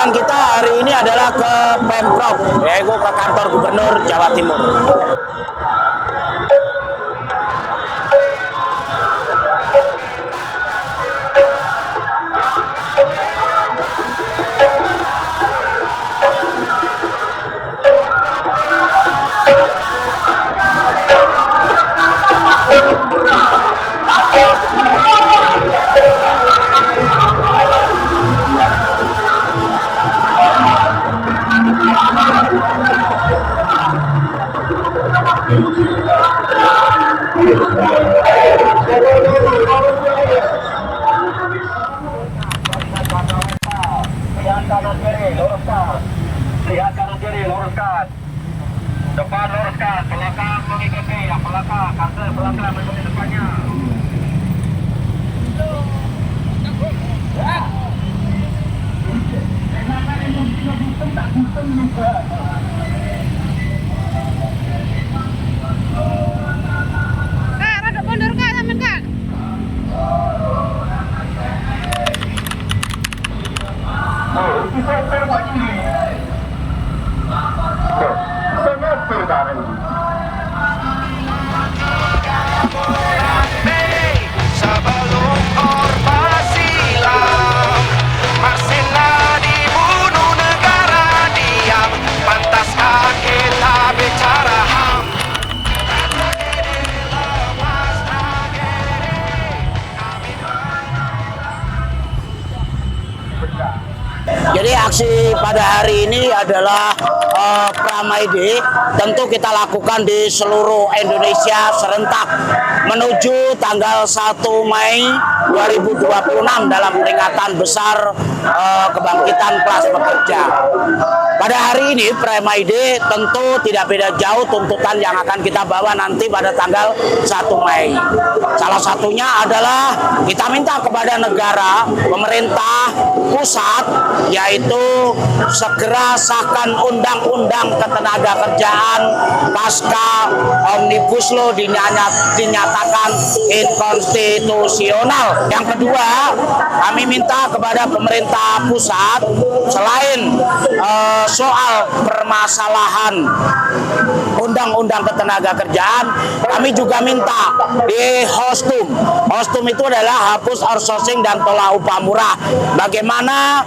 kunjungan kita hari ini adalah ke Pemprov, yaitu ke kantor Gubernur Jawa Timur. Lihat kanan kiri, luruskan. Depan luruskan, belakang mengikuti, yang belakang, kanan belakang mengikuti depannya. Kak, rada mundur kak, sampean kak. Sebelum Orba silam, Marcella dibunuh negara diam. Pantaskah kita bicara HAM? Jadi aksi pada hari ini adalah Pramai Day, tentu kita lakukan di seluruh Indonesia serentak menuju tanggal 1 Mei 2026 dalam peringatan besar kebangkitan kelas pekerja. Pada hari ini Pramai Day tentu tidak beda jauh tuntutan yang akan kita bawa nanti pada tanggal 1 Mei. Salah satunya adalah kita minta kepada negara, pemerintah pusat, yaitu segera sahkan undang-undang ketenagakerjaan pasca Omnibus Law dinyatakan inkonstitusional. Yang kedua, kami minta kepada pemerintah pusat, selain soal permasalahan undang-undang ketenagakerjaan, kami juga minta di HOSTUM. HOSTUM itu adalah hapus outsourcing dan tolak upah murah. Bagaimana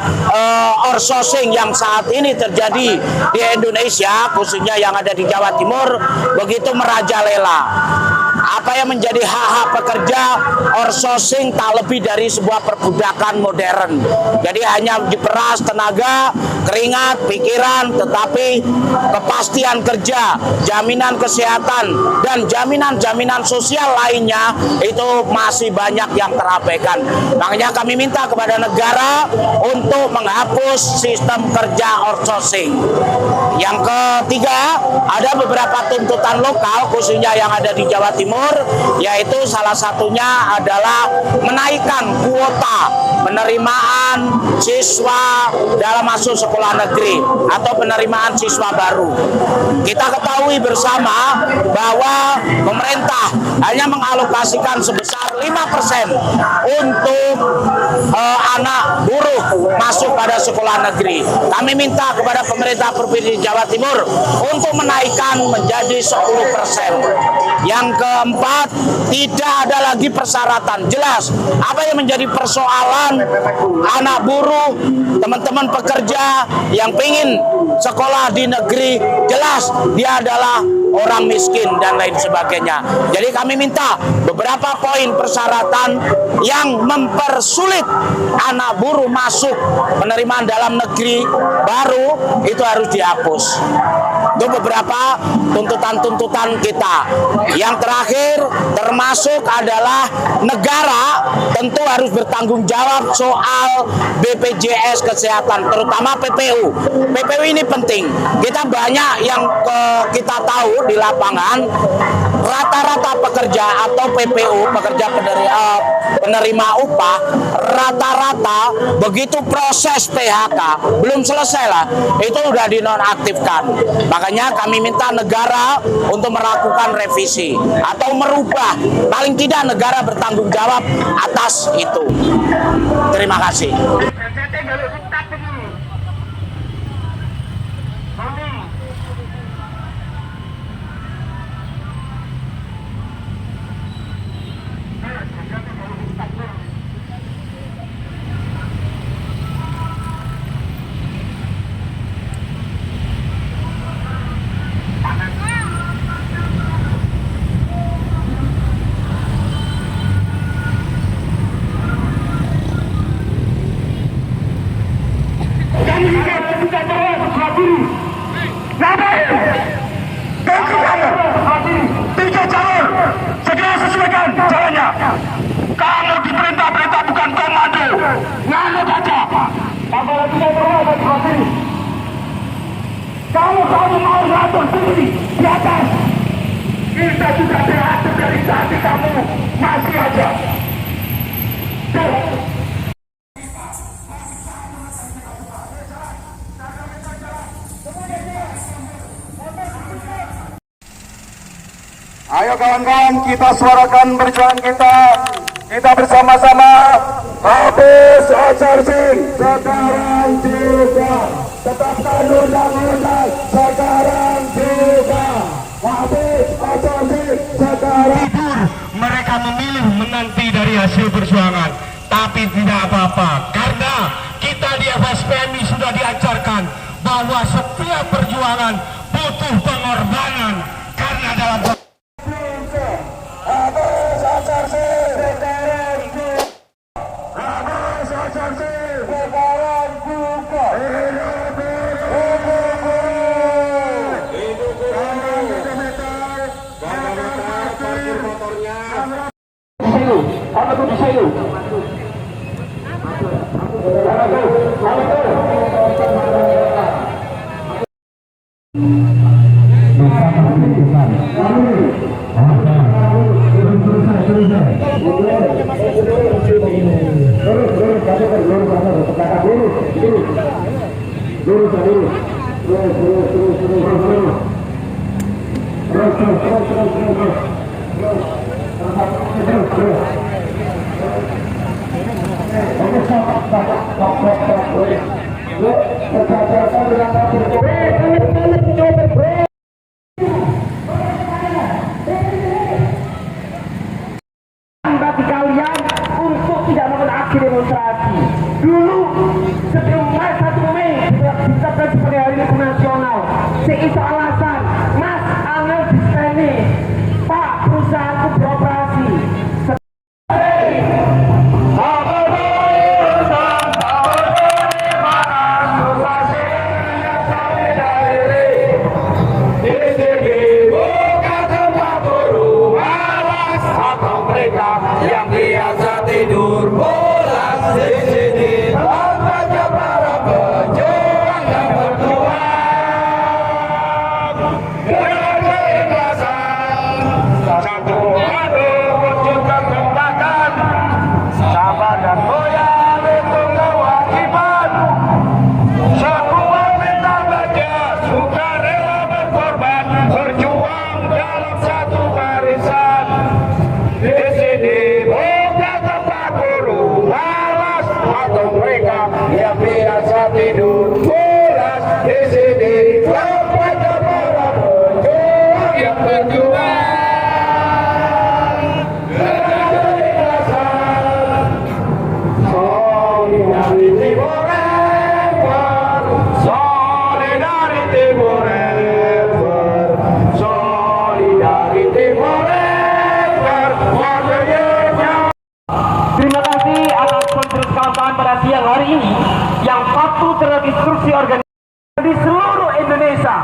outsourcing yang saat ini terjadi di Indonesia, khususnya yang ada di Jawa Timur, begitu merajalela. Apa yang menjadi hak-hak pekerja, outsourcing tak lebih dari sebuah perbudakan modern. Jadi hanya diperas tenaga, keringat, pikiran, tetapi kepastian kerja, jaminan kesehatan, dan jaminan-jaminan sosial lainnya itu masih banyak yang terabaikan. Makanya kami minta kepada negara untuk menghapus sistem kerja outsourcing. Yang ketiga, ada beberapa tuntutan lokal khususnya yang ada di Jawa Timur, yaitu salah satunya adalah menaikkan kuota penerimaan siswa dalam masuk sekolah negeri atau penerimaan siswa baru. Kita ketahui bersama bahwa pemerintah hanya mengalokasikan sebesar 5% untuk anak buruh masuk pada sekolah negeri. Kami minta kepada pemerintah Provinsi Jawa Timur untuk menaikkan menjadi 10%. Yang keempat, tidak ada lagi persyaratan. Jelas apa yang menjadi persoalan anak buruh, teman-teman pekerja yang ingin sekolah di negeri, jelas dia adalah orang miskin dan lain sebagainya. Jadi kami minta beberapa poin persyaratan yang mempersulit anak buruh masuk penerimaan dalam negeri baru itu harus dihapus. Itu beberapa tuntutan-tuntutan kita. Yang terakhir termasuk adalah negara tentu harus bertanggung jawab soal BPJS Kesehatan, terutama PPU. PPU ini penting. Kita banyak yang kita tahu di lapangan, rata-rata pekerja atau PPU, pekerja penerima upah, rata-rata begitu proses PHK belum selesai lah, itu udah dinonaktifkan. Makanya kami minta negara untuk melakukan revisi atau merubah, paling tidak negara bertanggung jawab atas itu. Terima kasih. kita sudah sehat dari hati kamu masih aja. Ayo kawan-kawan, kita suarakan perjuangan kita bersama-sama. Habis outsourcing sekarang juga, tetapkan undang-undang sekarang juga. Habis outsourcing sekarang. Mereka memilih menanti dari hasil perjuangan, tapi tidak apa-apa karena kita di FSPMI sudah diajarkan bahwa setiap perjuangan butuh pengorbanan karena dalam bagi kalian untuk tidak melakukan aksi demonstrasi. Dulu sebelum 1 Mei ditetapkan sebagai hari libur nasional, itu alasan Mas Angel Disteni, Pak, perusahaanku beroperasi. yang biasa tidur pulas di sini, saja para pejuang yang berjuang dengan keikhlasan. Satu hati wujudkan kebaikan, sabar dan loyal itu kewajiban. Semua minta baca, suka rela berkorban, berjuang dalam satu barisan. Di sini bukan tempat guru malas atau mereka yang biasa tidur pulas. Di sini tempat para pejuang yang berjuang dengan keikhlasan. Solidarity forever, solidarity forever, solidarity forever. Terima kasih atas kontribusi kawan-kawan pada siang hari ini yang patuh terhadap instruksi organisasi di seluruh Indonesia.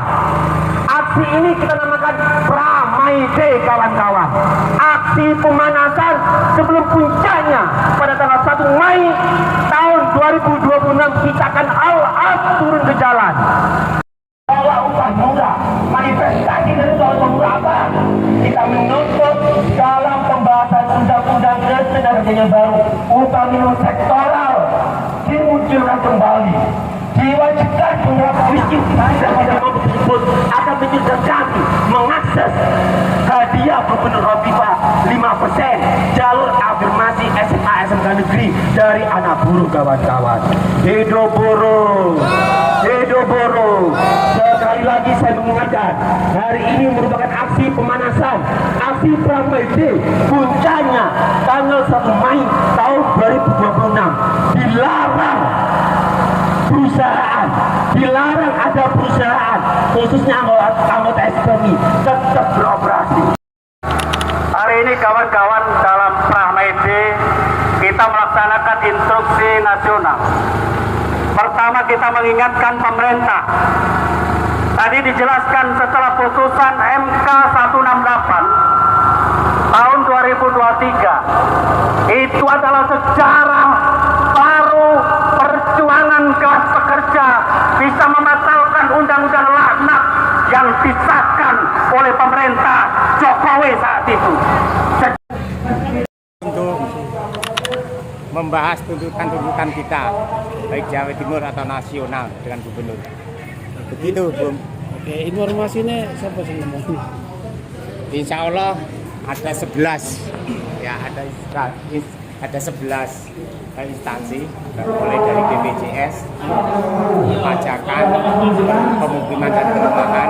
Aksi ini kita namakan Pramai Day, kawan-kawan. Aksi pemanasan sebelum puncaknya pada tanggal 1 Mei tahun 2026 kita akan all-out turun ke jalan. Bahwa upah murah, manifestasi dari soal apa? Kita menuntut dalam pembahasan undang-undang ketenagakerjaan baru, upah minimum sektoral dimunculkan kembali. Diwajibkan pengguna miskin pada tersebut akan menyusun kami mengakses hadiah Gubernur Hovifah 5% jalur afirmasi SMA SMK negeri dari anak buruh, kawan-kawan. Hidup buruh, hidup buruh. Sekali lagi saya mengingatkan, hari ini merupakan aksi pemanasan, aksi Pramai Day. Puncaknya tanggal 1 Mei tahun 2026. Dilarang ada perusahaan khususnya anggota SPMI tetap beroperasi. Hari ini kawan-kawan dalam Pramai Day kita melaksanakan instruksi nasional. Pertama kita mengingatkan pemerintah. Tadi dijelaskan setelah putusan MK 168 tahun 2023 itu adalah sejarah baru perjuangan kelas pekerja bisa membatalkan undang-undang laknat yang disahkan oleh pemerintah Jokowi saat itu. Untuk membahas tuntutan-tuntutan kita, baik Jawa Timur atau nasional dengan gubernur. Begitu, Bung. Oke, informasinya siapa sih ngomong? Insya Allah ada 11, ya ada 11 instansi, mulai dari BPJS, pajakan, pemukiman dan perumahan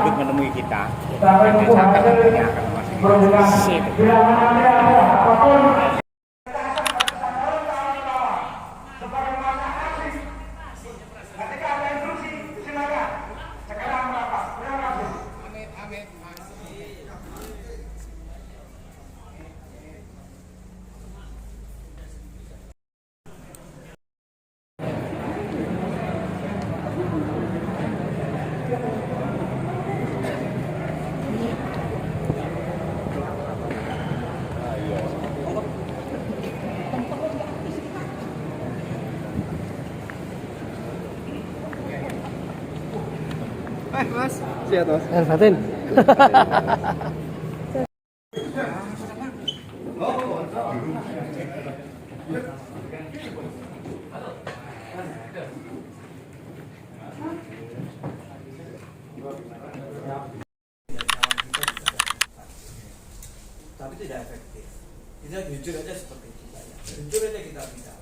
ikut menemui kita. Dan desa tentunya akan masih. Mas, siap Mas. Fatin. Tapi tidak efektif. Kita jujur aja seperti itu. Jujur aja kita bicara.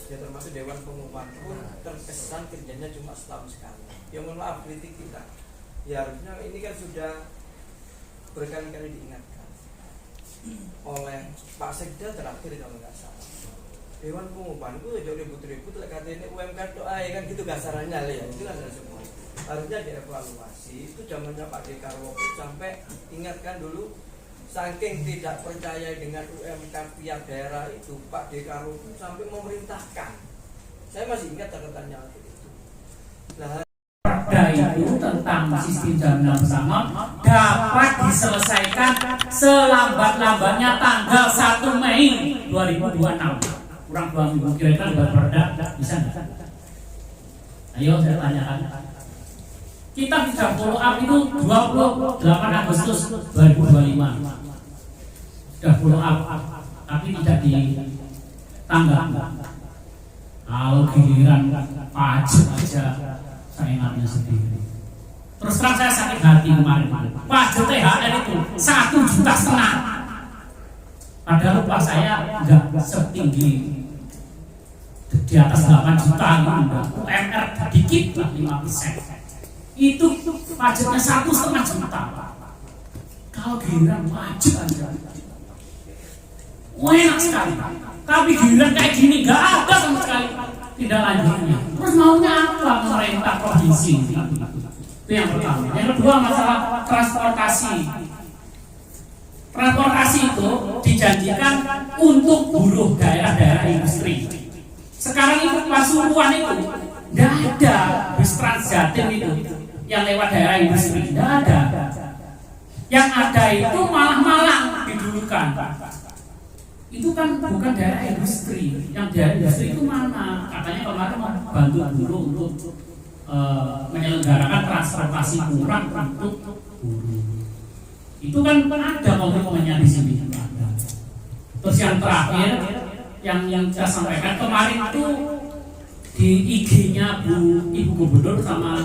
Ya termasuk Dewan Pengupahan pun terkesan kerjanya cuma setahun sekali. Ya mohon maaf kritik kita. Ya harusnya ini kan sudah berkali-kali diingatkan oleh Pak Sekda terakhir kalau nggak salah. Dewan Pengupahan itu jauh ribut-ribut lah katanya UMK doa ya kan gitu kasarannya lah ya. Itu kan semua. Harusnya dievaluasi. Itu zamannya Pak Dekarwo pun sampai ingatkan dulu. Saking tidak percaya dengan UMK tiap daerah itu, Pak Dekarwo sampai memerintahkan. Saya masih ingat catatannya waktu itu. Nah, itu tentang sistem jaminan bersama dapat diselesaikan selambat-lambatnya tanggal 1 Mei 2026. Kurang 2 minggu kira-kira buat perda bisa nggak? Ayo saya tanyakan. Kita bisa follow up itu 28 Agustus 2025. Sudah follow up, tapi tidak ditanggap. Kalau giliran pajak aja saingannya sendiri. Terus terang saya sakit hati kemarin. Pajak THR itu 1,5 juta. Padahal upah saya enggak setinggi di atas 8 juta gitu. UMR dikit lah 5%. Itu pajaknya 1,5 juta. Kalau giliran pajak aja enak sekali. Tapi giliran kayak gini nggak ada sama sekali tidak lanjutnya. Terus maunya apa pemerintah provinsi? Itu yang pertama. Yang kedua masalah transportasi. Transportasi itu dijanjikan untuk buruh daerah-daerah industri. Sekarang itu Pasuruan itu nggak ada bus Transjatim itu yang lewat daerah industri, nggak ada. Yang ada itu malah Malang didulukan. Itu kan bukan daerah industri. Yang daerah industri itu mana? Katanya kemarin mau bantu buruh untuk menyelenggarakan transportasi murah untuk buruh. Itu kan ada komitmennya di sini. Terus yang terakhir yang saya sampaikan kemarin itu di IG-nya Ibu Gubernur sama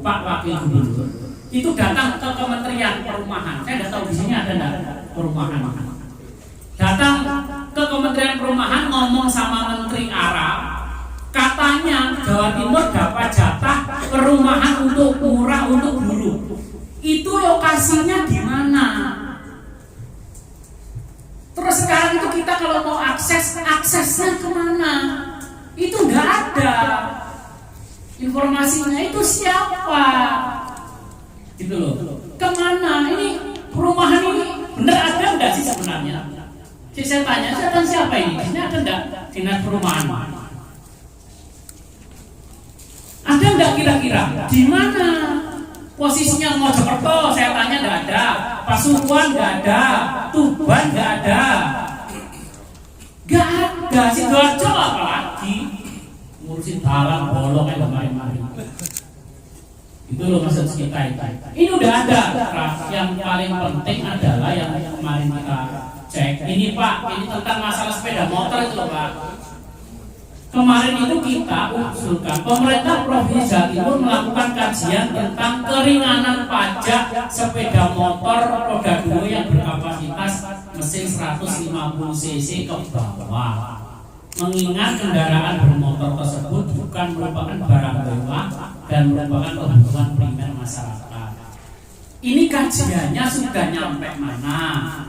Pak Wakil Gubernur itu datang ke Kementerian Perumahan. Saya nggak tahu di sini ada nggak perumahan. Datang ke Kementerian Perumahan ngomong sama Menteri Arab, katanya Jawa Timur dapat jatah perumahan untuk murah untuk buruh. Itu lokasinya di mana? Terus sekarang itu kita kalau mau aksesnya kemana? Itu nggak ada. Informasinya itu siapa? Gitu loh. Kemana? Ini perumahan ini bener ada nggak sih sebenarnya? Saya tanya siapa ini? Di sini ada nggak dinas perumahan? Ada nggak kira-kira? Di mana? Posisinya Mojokerto saya tanya nggak ada, Pasuruan nggak ada, Tuban nggak ada, Sidoarjo apalagi ngurusin dalam bolong yang kemarin-kemarin. Itu loh maksud kita itu. Ini udah ada. Yang paling penting adalah yang kemarin kita cek. Ini Pak, ini tentang masalah sepeda motor itu loh Pak. Kemarin itu kita usulkan pemerintah Provinsi Jawa Timur melakukan kajian tentang keringanan pajak sepeda motor roda 2 yang berkapasitas mesin 150 cc ke bawah. Mengingat kendaraan bermotor tersebut bukan merupakan barang mewah dan merupakan kebutuhan primer masyarakat. Ini kajiannya sudah nyampe mana?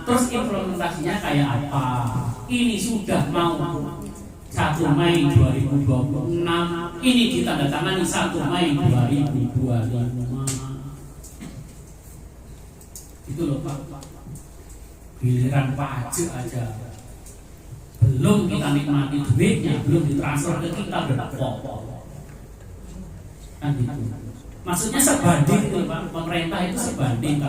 Terus implementasinya kayak apa? Ini sudah mau 1 Mei 2026. Ini ditandatangani 1 Mei 2025. Itu loh Pak. Giliran pajak aja belum kita nikmati duitnya, belum ditransfer ke kita udah pokok. Kan gitu. Maksudnya sebanding tuh Pak, pemerintah itu sebanding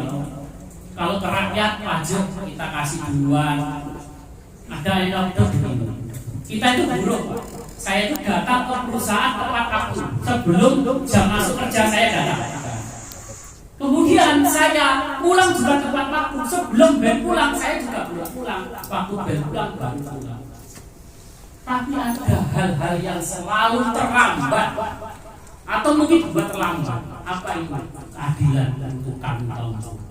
kalau ke rakyat pajak kita kasih duluan. Ada yang begini. Kita itu buruk Pak. Saya itu datang ke perusahaan tepat waktu. Sebelum jam masuk kerja saya datang. Kemudian saya pulang juga tepat waktu. Sebelum Ben pulang saya juga pulang. Waktu Ben pulang baru pulang. Tapi ada hal-hal yang selalu terlambat atau mungkin buat terlambat. Apa itu? Keadilan untuk kami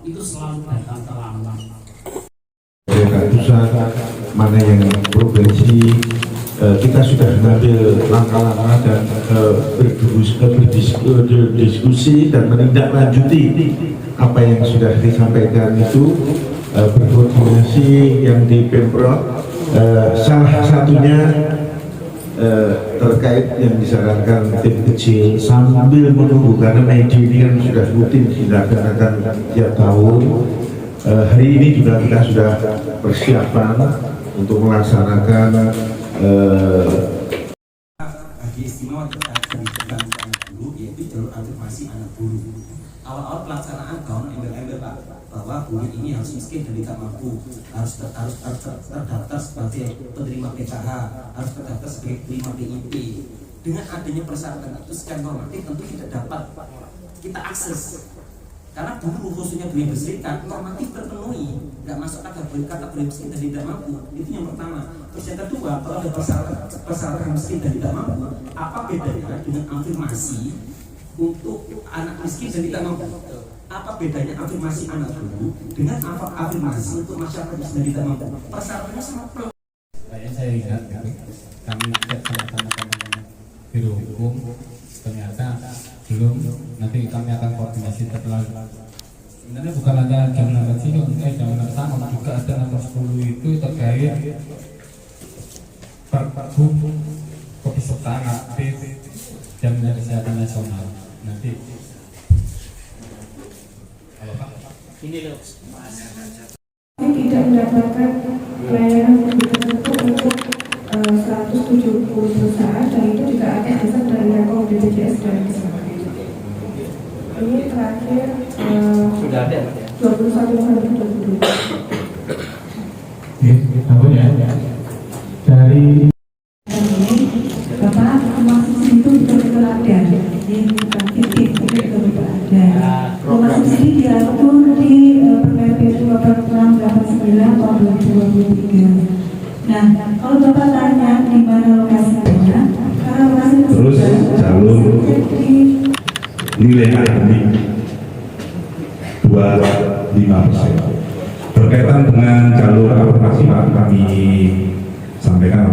itu selalu datang terlambat. Pusat mana yang provinsi kita sudah mengambil langkah-langkah dan berdiskusi dan menindaklanjuti apa yang sudah disampaikan itu, berkoordinasi yang di Pemprov. Salah satunya terkait yang disarankan tim kecil sambil menunggu, karena media ini kan sudah rutin dilaksanakan tiap tahun. Hari ini juga kita sudah persiapan untuk melaksanakan bagi istimewa kebijakan anak buruh, yaitu jalur afirmasi anak buruh. Awal-awal pelaksanaan tahun embel-embel Pak, bahwa buruh ini harus miskin dan tidak mampu, harus terdaftar sebagai penerima PKH, harus terdaftar sebagai penerima PIP. Dengan adanya persyaratan itu secara normatif tentu tidak dapat kita akses. Karena buruh khususnya buruh yang berserikat normatif terpenuhi, nggak masuk kategori miskin dan tidak mampu. Itu yang pertama. Terus yang kedua, kalau ada persyaratan miskin dan tidak mampu, apa bedanya dengan afirmasi untuk anak miskin dan tidak mampu? Apa bedanya afirmasi anak buruh dengan afirmasi untuk masyarakat miskin dan tidak mampu? Persyaratannya sangat pelan. Saya lihat kami cek sama-sama biro hukum, ternyata belum. Nanti kami akan koordinasi setelah. Sebenarnya bukan hanya jam 6 siang, jam 6 sama juga ada nomor 10 itu terkait Pergub kepesertaan aktif jaminan kesehatan nasional. Nanti ini loh. Tidak mendapatkan pelayanan tertentu untuk 170 perusahaan, dan itu juga akan dasar dari rekor BPJS dan kesehatan. Ini terakhir sudah ada 21 November 2022. apa ya? Dari Bapak masuk itu betul-betul ada, ini bukan titik, betul-betul ada. Rumah subsidi diatur di PPP 2689 tahun 2023. Nah, kalau Bapak tanya di mana lokasinya, karena lokasi terus jalur nilai akademik 25%. Berkaitan dengan jalur afirmasi kami sampaikan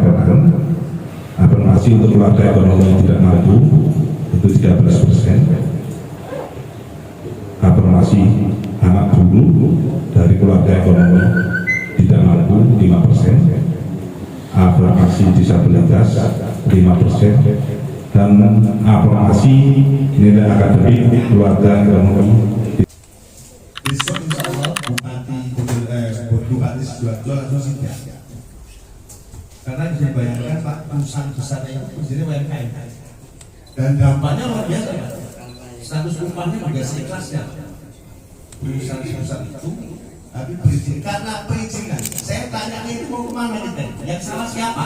afirmasi untuk keluarga ekonomi yang tidak mampu itu 13%. Afirmasi anak buruh dari keluarga ekonomi tidak mampu 5%. Afirmasi disabilitas 5%. Dan afirmasi nilai akademik keluarga ekonomi. Besok insya Allah Bupati Sidoarjo langsung sidang. Karena bisa bayangkan Pak, perusahaan besar itu menjadi UMKM dan dampaknya luar biasa. Status upahnya juga seikhlasnya. Perusahaan besar itu, tapi berizin karena perizinan. Saya tanya ini mau kemana kita? Yang salah siapa?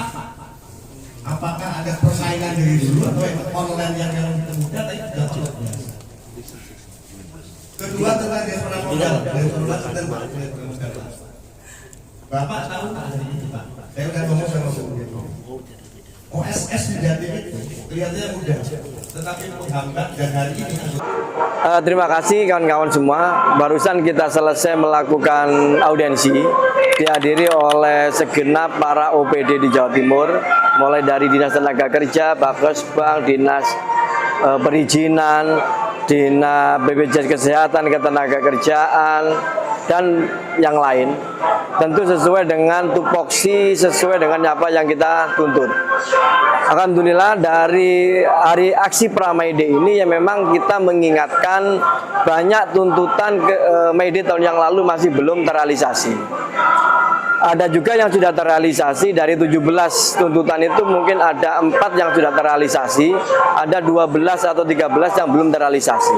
Apakah ada persaingan dari dulu atau online yang mudah? Tapi tidak cukup biasa. Kedua tentang diaspora modal. Diaspora dan modal. Bapak tahu tak hari ini Pak? Saya udah ngomong sama Bu. OSS di Jatim itu kelihatannya mudah, tetapi menghambat dan hari ini. Terima kasih kawan-kawan semua. Barusan kita selesai melakukan audiensi, dihadiri oleh segenap para OPD di Jawa Timur, mulai dari Dinas Tenaga Kerja, Bakesbang, Dinas Perizinan, Dinas BPJS Kesehatan, Ketenagakerjaan, dan yang lain. Tentu sesuai dengan tupoksi, sesuai dengan apa yang kita tuntut. Alhamdulillah dari hari aksi pra-May Day ini ya memang kita mengingatkan banyak tuntutan May Day tahun yang lalu masih belum terrealisasi. Ada juga yang sudah terrealisasi. Dari 17 tuntutan itu mungkin ada 4 yang sudah terrealisasi, ada 12 atau 13 yang belum terrealisasi.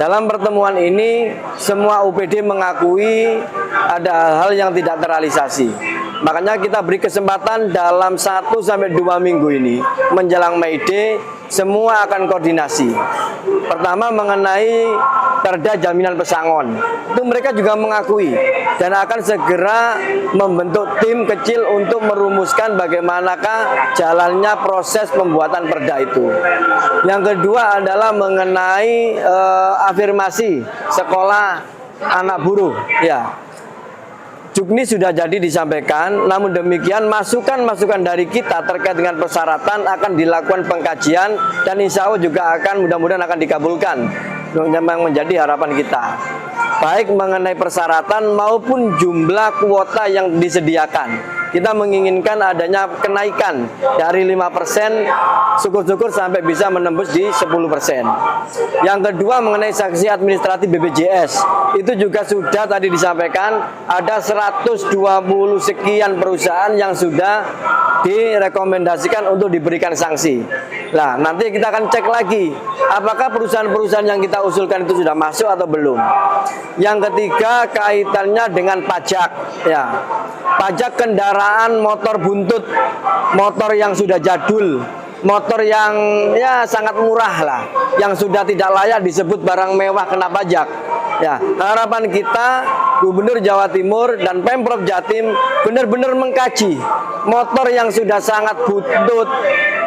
Dalam pertemuan ini semua UPD mengakui ada hal-hal yang tidak terrealisasi. Makanya kita beri kesempatan dalam 1-2 minggu ini menjelang May Day semua akan koordinasi. Pertama mengenai Perda Jaminan Pesangon, itu mereka juga mengakui dan akan segera membentuk tim kecil untuk merumuskan bagaimanakah jalannya proses pembuatan perda itu. Yang kedua adalah mengenai afirmasi sekolah anak buruh. Ya, Jukni sudah jadi disampaikan, namun demikian masukan-masukan dari kita terkait dengan persyaratan akan dilakukan pengkajian dan insya Allah juga akan mudah-mudahan akan dikabulkan. Yang menjadi harapan kita, baik mengenai persyaratan maupun jumlah kuota yang disediakan. Kita menginginkan adanya kenaikan dari 5%, syukur-syukur sampai bisa menembus di 10%. Yang kedua mengenai sanksi administratif BPJS, itu juga sudah tadi disampaikan, ada 120 sekian perusahaan yang sudah direkomendasikan untuk diberikan sanksi. Nah, nanti kita akan cek lagi apakah perusahaan-perusahaan yang kita usulkan itu sudah masuk atau belum. Yang ketiga kaitannya dengan pajak, ya, pajak kendaraan motor buntut, motor yang sudah jadul, motor yang ya sangat murah lah, yang sudah tidak layak disebut barang mewah kena pajak. Ya, harapan kita Gubernur Jawa Timur dan Pemprov Jatim benar-benar mengkaji motor yang sudah sangat buntut,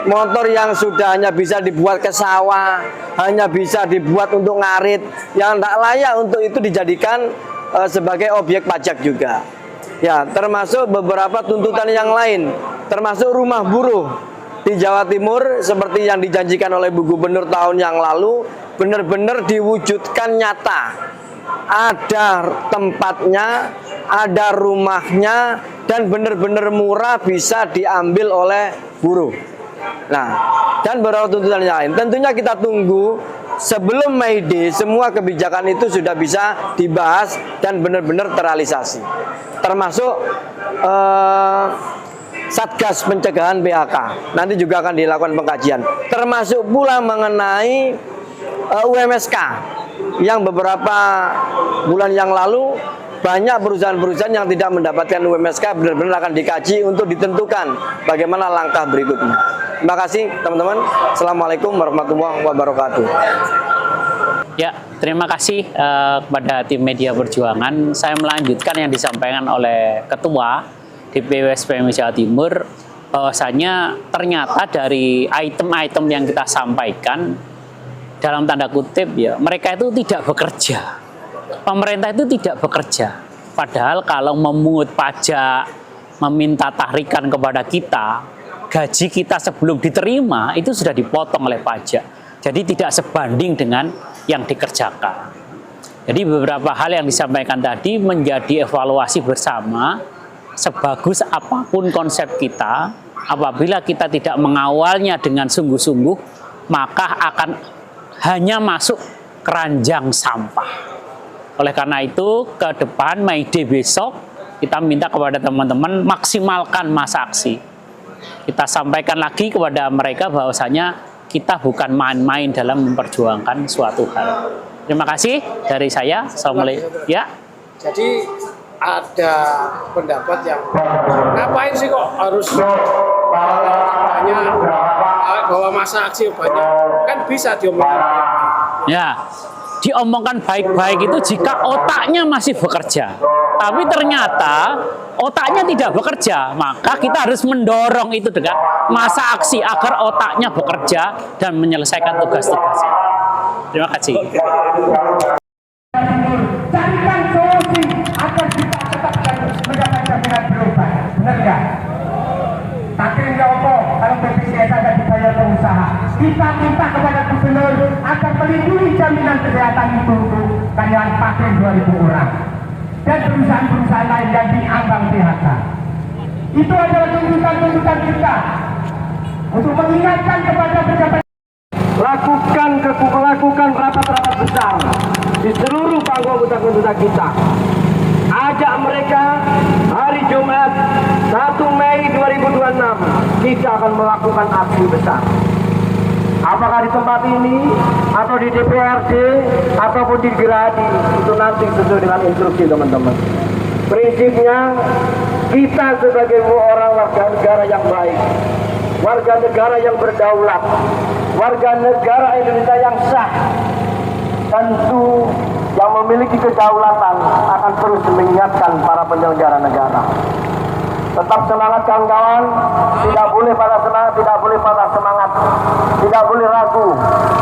motor yang sudah hanya bisa dibuat ke sawah, hanya bisa dibuat untuk ngarit, yang tidak layak untuk itu dijadikan sebagai objek pajak juga. Ya, termasuk beberapa tuntutan yang lain, termasuk rumah buruh di Jawa Timur seperti yang dijanjikan oleh Bu Gubernur tahun yang lalu, benar-benar diwujudkan nyata. Ada tempatnya, ada rumahnya, dan benar-benar murah bisa diambil oleh buruh. Nah, dan beberapa tuntutan yang lain. Tentunya kita tunggu sebelum May Day semua kebijakan itu sudah bisa dibahas dan benar-benar terrealisasi. Termasuk Satgas Pencegahan PHK. Nanti juga akan dilakukan pengkajian. Termasuk pula mengenai UMSK yang beberapa bulan yang lalu banyak perusahaan-perusahaan yang tidak mendapatkan UMSK benar-benar akan dikaji untuk ditentukan bagaimana langkah berikutnya. Terima kasih teman-teman. Assalamualaikum warahmatullahi wabarakatuh. Ya, terima kasih kepada tim Media Perjuangan. Saya melanjutkan yang disampaikan oleh Ketua DPW SPMI Jawa Timur, bahwasanya ternyata dari item-item yang kita sampaikan dalam tanda kutip ya, mereka itu tidak bekerja. Pemerintah itu tidak bekerja. Padahal kalau memungut pajak, meminta tahrikan kepada kita, gaji kita sebelum diterima itu sudah dipotong oleh pajak. Jadi tidak sebanding dengan yang dikerjakan. Jadi beberapa hal yang disampaikan tadi menjadi evaluasi bersama. Sebagus apapun konsep kita, apabila kita tidak mengawalnya dengan sungguh-sungguh, maka akan hanya masuk keranjang sampah. Oleh karena itu, ke depan May Day besok, kita minta kepada teman-teman maksimalkan masa aksi. Kita sampaikan lagi kepada mereka bahwasanya kita bukan main-main dalam memperjuangkan suatu hal. Terima kasih dari saya. Assalamualaikum. Ya. Jadi ada pendapat yang ngapain sih kok harus banyak bahwa masa aksi banyak, kan bisa diomongin. Ya, diomongkan baik-baik itu jika otaknya masih bekerja. Tapi ternyata otaknya tidak bekerja, maka kita harus mendorong itu dengan masa aksi agar otaknya bekerja dan menyelesaikan tugas-tugasnya. Terima kasih. Carikan solusi agar kita tetap mendapat jaminan berubah. Benar nggak? Tapi nggak apa kalau BPJS ada dibayar pengusaha. Kita minta kepada gubernur agar melindungi jaminan kesehatan itu untuk karyawan pabrik 2.000 orang dan perusahaan-perusahaan lain yang diambang PHK. Itu adalah tuntutan-tuntutan kita untuk mengingatkan kepada pejabat. Lakukan rapat-rapat besar di seluruh panggung anggota kita. Ajak mereka hari Jumat 1 Mei 2026 kita akan melakukan aksi besar. Apakah di tempat ini atau di DPRD ataupun di Gerhadi, itu nanti sesuai dengan instruksi teman-teman. Prinsipnya kita sebagai orang warga negara yang baik, warga negara yang berdaulat, warga negara Indonesia yang sah, tentu yang memiliki kedaulatan akan terus mengingatkan para penyelenggara negara. Tetap semangat kawan-kawan, tidak boleh patah semangat, tidak boleh patah semangat, tidak boleh ragu.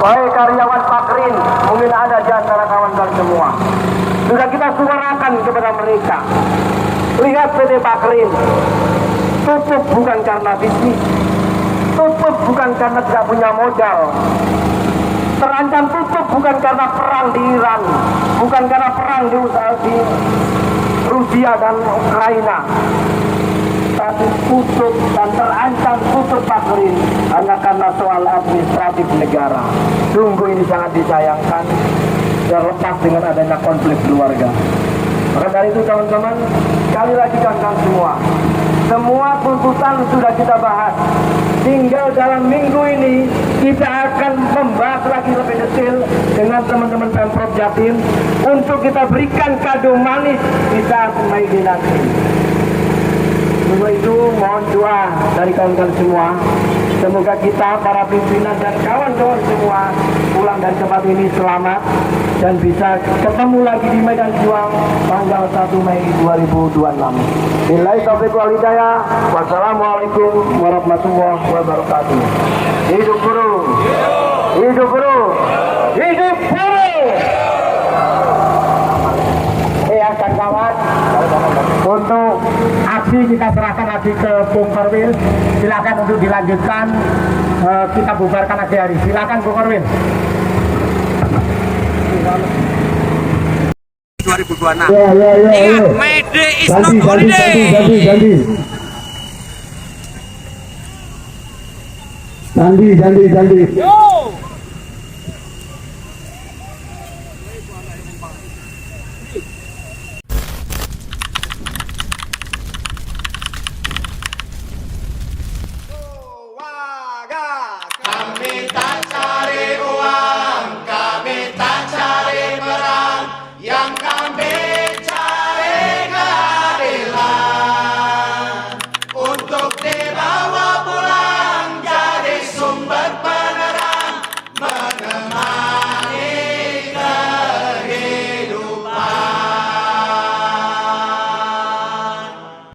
Wahai karyawan Pakrin, mungkin ada di antara kawan-kawan semua. Sudah kita suarakan kepada mereka. Lihat PT Pakrin, tutup bukan karena bisnis, tutup bukan karena tidak punya modal. Terancam tutup bukan karena perang di Iran, bukan karena perang di Rusia dan Ukraina, tapi tutup dan terancam tutup Pakrin hanya karena soal administratif negara. Sungguh ini sangat disayangkan, terlepas dengan adanya konflik keluarga. Maka dari itu teman-teman, sekali lagi kawan-kawan semua tuntutan sudah kita bahas. Tinggal dalam minggu ini kita akan membahas lagi lebih detail dengan teman-teman Pemprov Jatim untuk kita berikan kado manis di saat Mei nanti. Untuk itu mohon doa dari kawan-kawan semua. Semoga kita para pimpinan dan kawan-kawan semua pulang dari tempat ini selamat dan bisa ketemu lagi di Medan Juang tanggal 1 Mei 2026. Billahi taufiq wal hidayah. Wassalamualaikum warahmatullahi wabarakatuh. Hidup guru. Hidup guru. Hidup guru. Ya kawan-kawan, untuk aksi kita serahkan lagi ke Bung Korwil. Silakan untuk dilanjutkan, kita bubarkan lagi hari. Silakan Bung Korwil. 2026. Ya. Ingat, May Day is not holiday. Ganti. Yo.